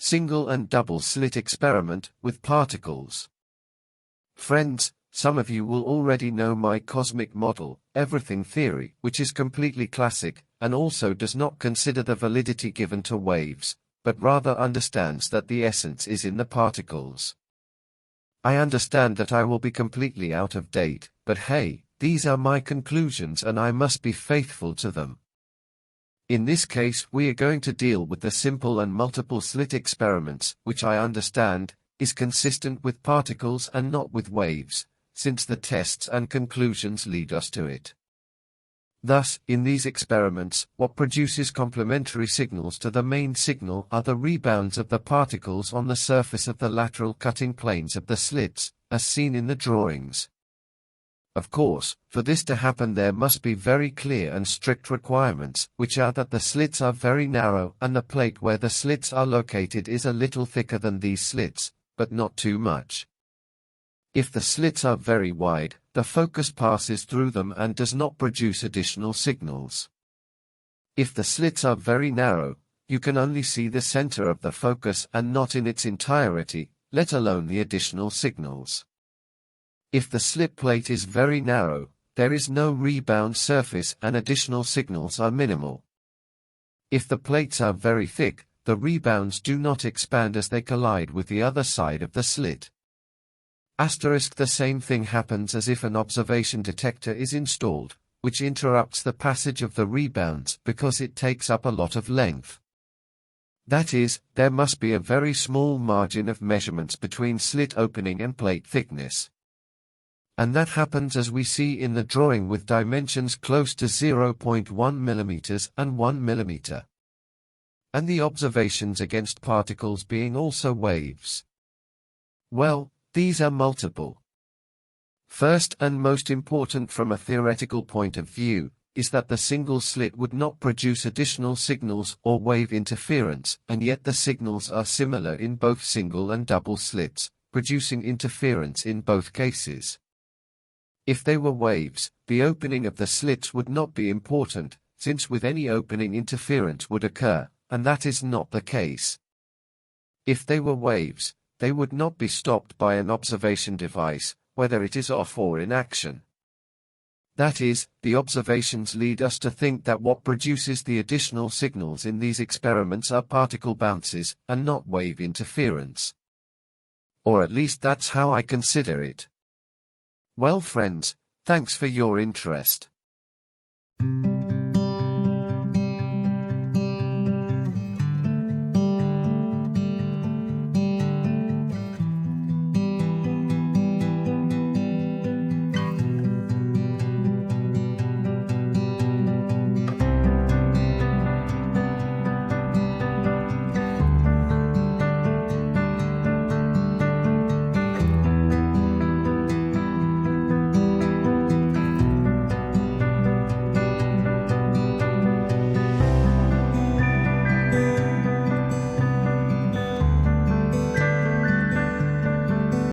single and double slit experiment with particles. Friends, some of you will already know my cosmic model, everything theory, which is completely classic, and also does not consider the validity given to waves, but rather understands that the essence is in the particles. I understand that I will be completely out of date, but hey, these are my conclusions and I must be faithful to them. In this case, we are going to deal with the simple and multiple slit experiments, which I understand is consistent with particles and not with waves, since the tests and conclusions lead us to it. Thus, in these experiments, what produces complementary signals to the main signal are the rebounds of the particles on the surface of the lateral cutting planes of the slits, as seen in the drawings. Of course, for this to happen there must be very clear and strict requirements, which are that the slits are very narrow and the plate where the slits are located is a little thicker than these slits, but not too much. If the slits are very wide, the focus passes through them and does not produce additional signals. If the slits are very narrow, you can only see the center of the focus and not in its entirety, let alone the additional signals. If the slit plate is very narrow, there is no rebound surface and additional signals are minimal. If the plates are very thick, the rebounds do not expand as they collide with the other side of the slit. The same thing happens as if an observation detector is installed, which interrupts the passage of the rebounds because it takes up a lot of length. That is, there must be a very small margin of measurements between slit opening and plate thickness. And that happens as we see in the drawing with dimensions close to 0.1 mm and 1 mm. And the observations against particles being also waves. Well, these are multiple. First and most important from a theoretical point of view, is that the single slit would not produce additional signals or wave interference, and yet the signals are similar in both single and double slits, producing interference in both cases. If they were waves, the opening of the slits would not be important, since with any opening interference would occur, and that is not the case. If they were waves, they would not be stopped by an observation device, whether it is off or in action. That is, the observations lead us to think that what produces the additional signals in these experiments are particle bounces, and not wave interference. Or at least that's how I consider it. Well friends, thanks for your interest.